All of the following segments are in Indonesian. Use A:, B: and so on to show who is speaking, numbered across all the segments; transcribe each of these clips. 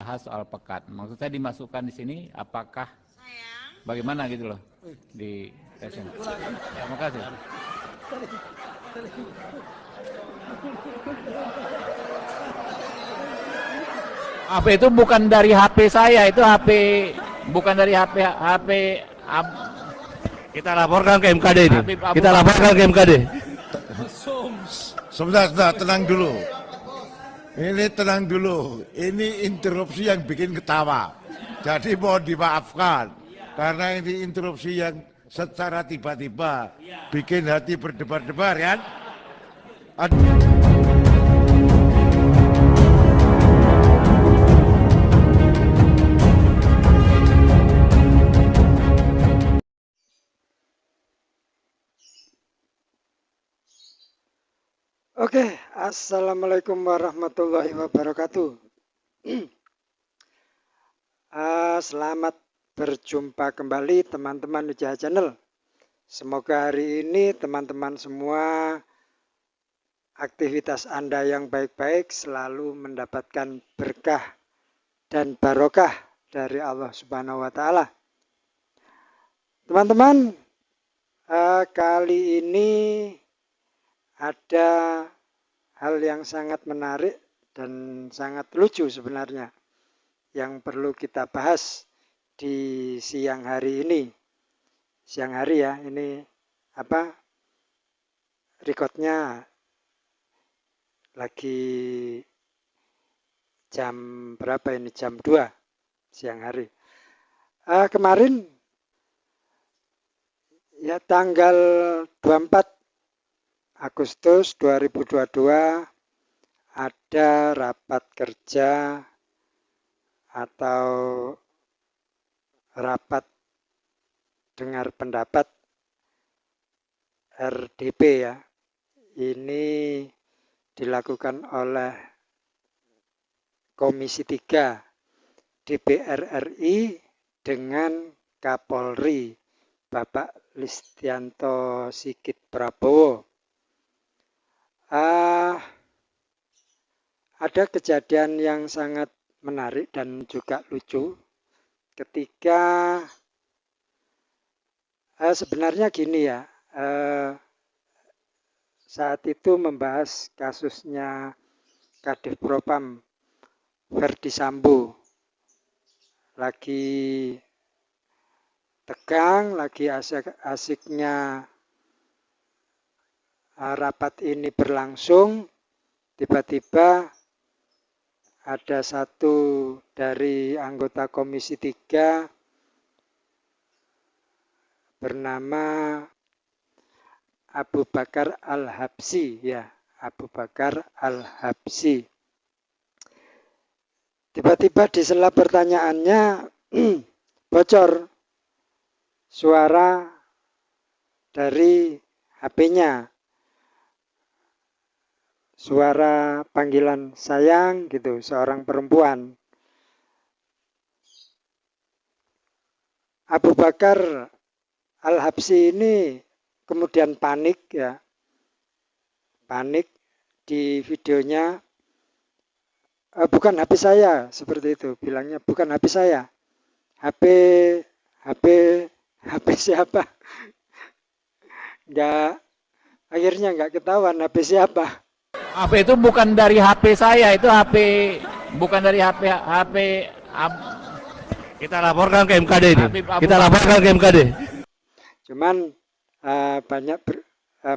A: bahas soal pekat. Maksud saya dimasukkan di sini, apakah bagaimana gitu loh di session. Terima kasih. HP itu bukan dari HP saya, itu HP bukan dari HP
B: Kita laporkan ke MKD ini.
A: Habib Abu
B: Kita
A: Bakar.
B: laporkan ke MKD.
C: Sebentar, tenang dulu. Ini tenang dulu. Ini interupsi yang bikin ketawa. Jadi mohon dimaafkan. Karena ini interupsi yang secara tiba-tiba bikin hati berdebar-debar kan.
D: Oke, assalamualaikum warahmatullahi wabarakatuh. Selamat berjumpa kembali teman-teman Ujaha Channel. Semoga hari ini teman-teman semua aktivitas Anda yang baik-baik selalu mendapatkan berkah dan barokah dari Allah Subhanahu wa Ta'ala. Teman-teman, kali ini ada hal yang sangat menarik dan sangat lucu sebenarnya yang perlu kita bahas di siang hari ini. Siang hari ya, ini recordnya lagi jam berapa ini? Jam 2 siang hari. Kemarin ya tanggal 24 Agustus 2022 ada rapat kerja atau rapat dengar pendapat RDP ya. Ini dilakukan oleh Komisi 3 DPR RI dengan Kapolri Bapak Listianto Sigit Prabowo. Ada kejadian yang sangat menarik dan juga lucu ketika sebenarnya gini ya, saat itu membahas kasusnya Kadif Propam Verdi Sambo, lagi tegang, lagi asik-asiknya rapat ini berlangsung, tiba-tiba ada satu dari anggota Komisi 3 bernama Abu Bakar Al-Habsyi ya, Abu Bakar Al-Habsyi. Tiba-tiba di sela pertanyaannya bocor suara dari HP-nya. Suara panggilan sayang gitu, seorang perempuan. Abu Bakar Al-Habsyi ini kemudian panik ya. Panik di videonya. Bukan HP saya, seperti itu bilangnya, bukan HP saya. HP siapa? Akhirnya nggak ketahuan HP siapa.
A: HP itu bukan dari HP saya, itu HP bukan dari HP
B: Kita laporkan ke MKD ini.
A: Habib Abu
B: Kita
A: Bakar.
B: laporkan ke MKD.
D: Cuman banyak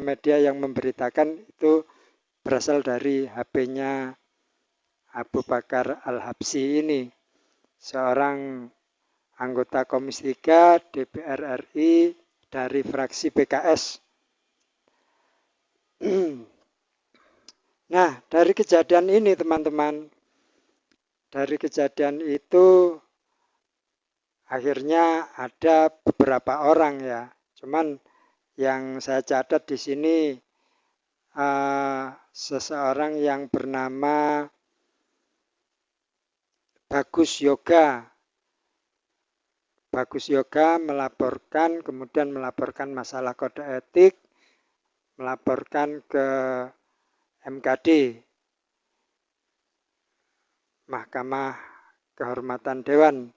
D: media yang memberitakan itu berasal dari HP-nya Abu Bakar Al-Habsyi ini, seorang anggota Komisi 3 DPR RI dari fraksi PKS. Nah, dari kejadian ini teman-teman, dari kejadian itu akhirnya ada beberapa orang ya. Cuman yang saya catat di sini seseorang yang bernama Bagus Yoga. Bagus Yoga melaporkan, kemudian melaporkan masalah kode etik, melaporkan ke MKD, Mahkamah kehormatan Dewan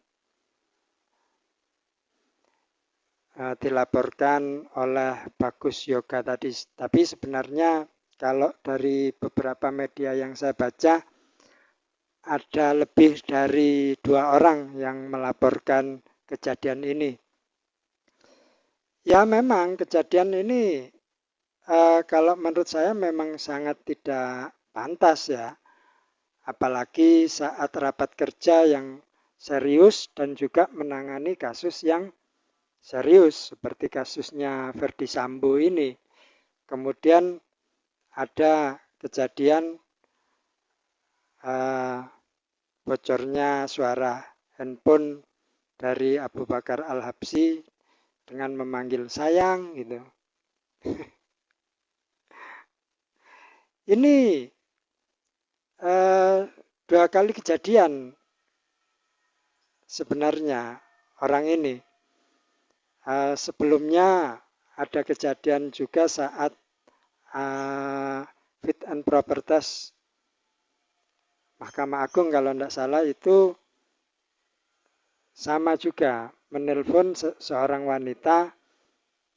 D: dilaporkan oleh Bagus Yoga tadi. Tapi sebenarnya kalau dari beberapa media yang saya baca, ada lebih dari 2 orang yang melaporkan kejadian ini. Ya memang kejadian ini kalau menurut saya memang sangat tidak pantas ya. Apalagi saat rapat kerja yang serius dan juga menangani kasus yang serius seperti kasusnya Verdi Sambo ini. Kemudian ada kejadian bocornya suara handphone dari Abu Bakar Al-Habsyi dengan memanggil sayang gitu. Ini 2 kali kejadian sebenarnya orang ini. Sebelumnya ada kejadian juga saat fit and proper test Mahkamah Agung kalau tidak salah itu sama juga menelpon seorang wanita,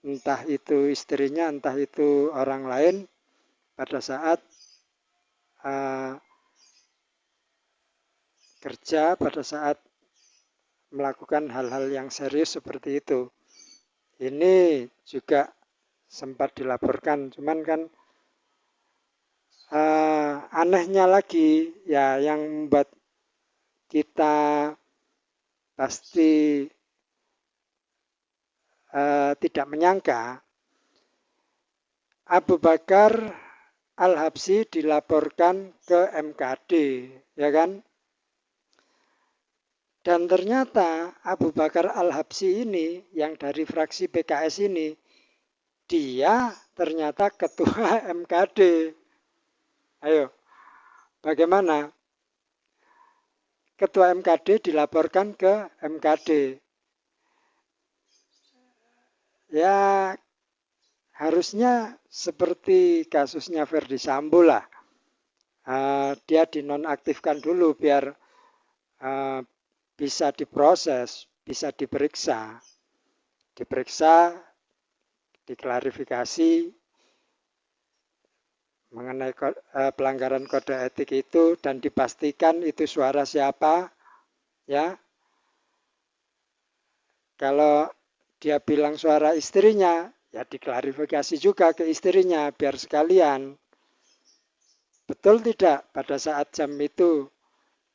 D: entah itu istrinya, entah itu orang lain pada saat kerja, pada saat melakukan hal-hal yang serius seperti itu. Ini juga sempat dilaporkan, cuman kan anehnya lagi ya yang membuat kita pasti tidak menyangka, Abu Bakar Al-Habsyi dilaporkan ke MKD, ya kan? Dan ternyata Abu Bakar Al-Habsyi ini yang dari fraksi PKS ini, dia ternyata ketua MKD. Ayo, bagaimana? Ketua MKD dilaporkan ke MKD. Ya, harusnya seperti kasusnya Verdi Sambo lah. Dia dinonaktifkan dulu biar bisa diproses, bisa diperiksa, diklarifikasi mengenai pelanggaran kode etik itu dan dipastikan itu suara siapa, ya. Kalau dia bilang suara istrinya, ya diklarifikasi juga ke istrinya biar sekalian. Betul tidak pada saat jam itu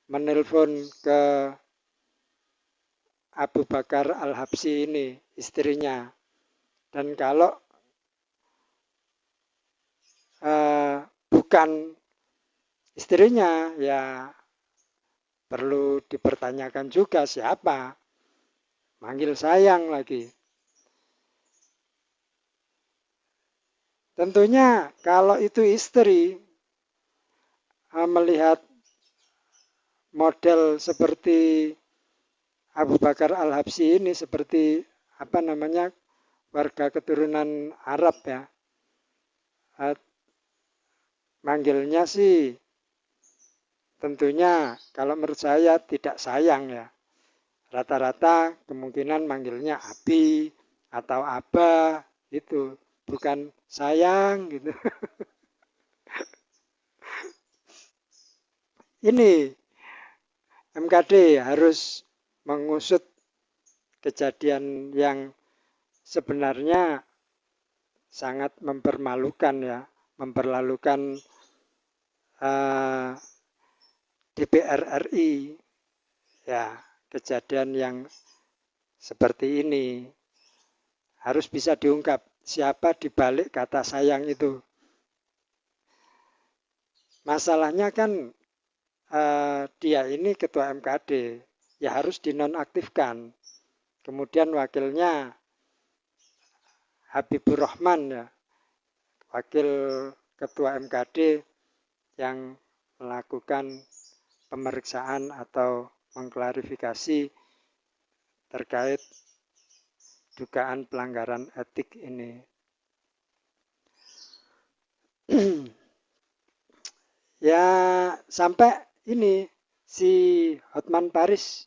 D: menelpon ke Abu Bakar Al-Habsyi ini, istrinya. Dan kalau bukan istrinya, ya perlu dipertanyakan juga siapa. Manggil sayang lagi. Tentunya kalau itu istri, melihat model seperti Abu Bakar Al-Habsyi ini, seperti warga keturunan Arab ya, manggilnya sih tentunya kalau menurut saya tidak sayang ya. Rata-rata kemungkinan manggilnya Abi atau Aba, itu bukan sayang gitu. Ini MKD harus mengusut kejadian yang sebenarnya sangat mempermalukan ya, memperlalukan DPR RI ya. Kejadian yang seperti ini harus bisa diungkap siapa dibalik kata sayang itu. Masalahnya kan dia ini ketua MKD, ya harus dinonaktifkan. Kemudian wakilnya Habibur Rahman ya, wakil ketua MKD yang melakukan pemeriksaan atau mengklarifikasi terkait dugaan pelanggaran etik ini. Ya sampai ini si Hotman Paris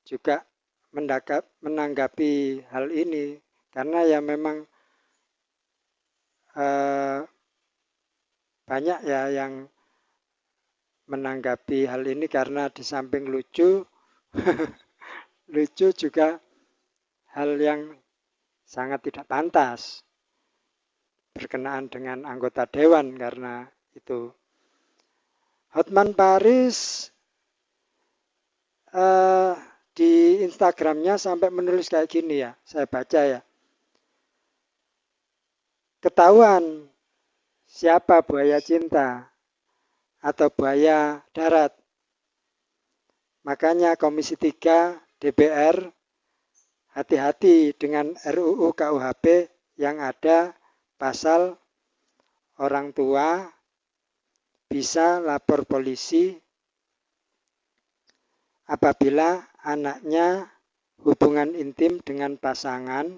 D: juga menanggapi hal ini, karena ya memang banyak ya yang menanggapi hal ini, karena di samping lucu lucu juga hal yang sangat tidak pantas berkenaan dengan anggota dewan. Karena itu Hotman Paris di Instagramnya sampai menulis kayak gini ya, saya baca ya. Ketahuan siapa buaya cinta atau buaya darat. Makanya Komisi 3 DPR hati-hati dengan RUU KUHP yang ada pasal orang tua bisa lapor polisi apabila anaknya hubungan intim dengan pasangan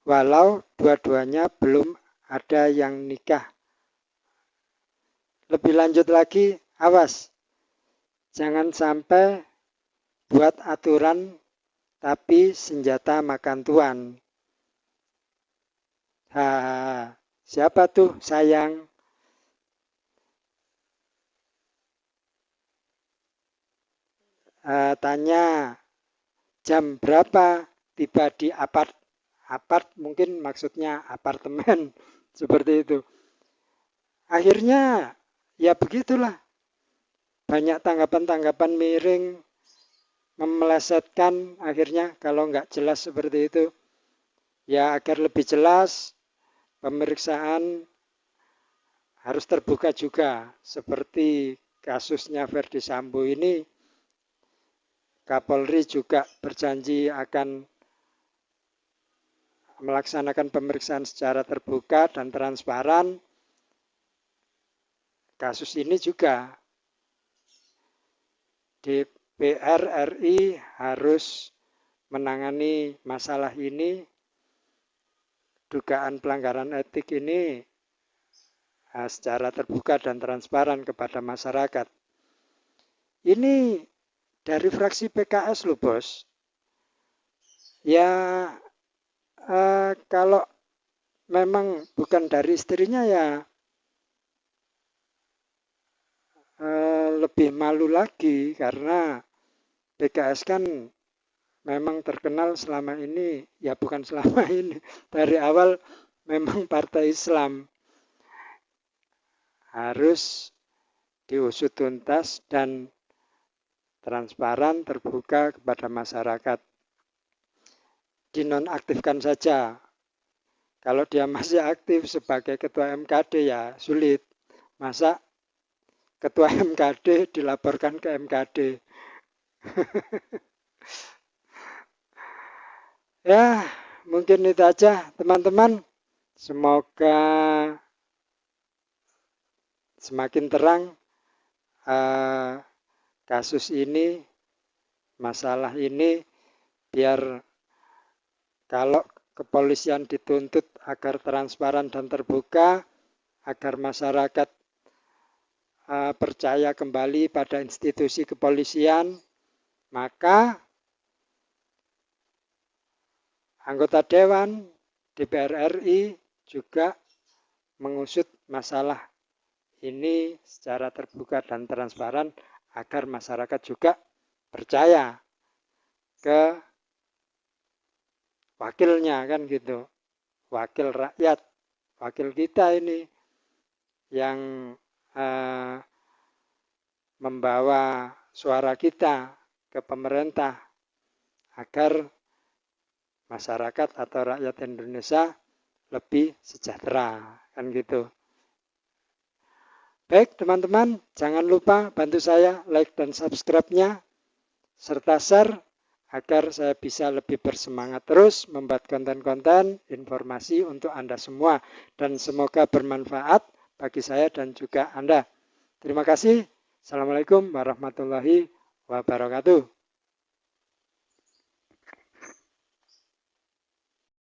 D: walau dua-duanya belum ada yang nikah. Lebih lanjut lagi, awas, jangan sampai buat aturan tapi senjata makan tuan. Siapa tuh sayang? Tanya jam berapa tiba di apart mungkin maksudnya apartemen seperti itu. Akhirnya ya begitulah, banyak tanggapan-tanggapan miring, memelesetkan. Akhirnya kalau nggak jelas seperti itu, ya agar lebih jelas pemeriksaan harus terbuka juga. Seperti kasusnya Verdi Sambo ini, Kapolri juga berjanji akan melaksanakan pemeriksaan secara terbuka dan transparan. Kasus ini juga DPR RI harus menangani masalah ini, dugaan pelanggaran etik ini secara terbuka dan transparan kepada masyarakat. Ini dari fraksi PKS loh bos. Ya kalau memang bukan dari istrinya ya lebih malu lagi, karena PKS kan memang terkenal selama ini, ya bukan selama ini, dari awal memang partai Islam. Harus diusut tuntas dan transparan, terbuka kepada masyarakat. Dinonaktifkan saja. Kalau dia masih aktif sebagai ketua MKD ya sulit. Masa ketua MKD dilaporkan ke MKD? Ya, mungkin itu aja teman-teman. Semoga semakin terang kasus ini, masalah ini, biar kalau kepolisian dituntut agar transparan dan terbuka, agar masyarakat percaya kembali pada institusi kepolisian, maka anggota Dewan DPR RI juga mengusut masalah ini secara terbuka dan transparan, agar masyarakat juga percaya ke wakilnya, kan gitu. Wakil rakyat, wakil kita ini yang membawa suara kita ke pemerintah agar masyarakat atau rakyat Indonesia lebih sejahtera, kan gitu. Baik teman-teman, jangan lupa bantu saya like dan subscribe-nya serta share agar saya bisa lebih bersemangat terus membuat konten-konten informasi untuk Anda semua, dan semoga bermanfaat bagi saya dan juga Anda. Terima kasih. Assalamualaikum warahmatullahi wabarakatuh.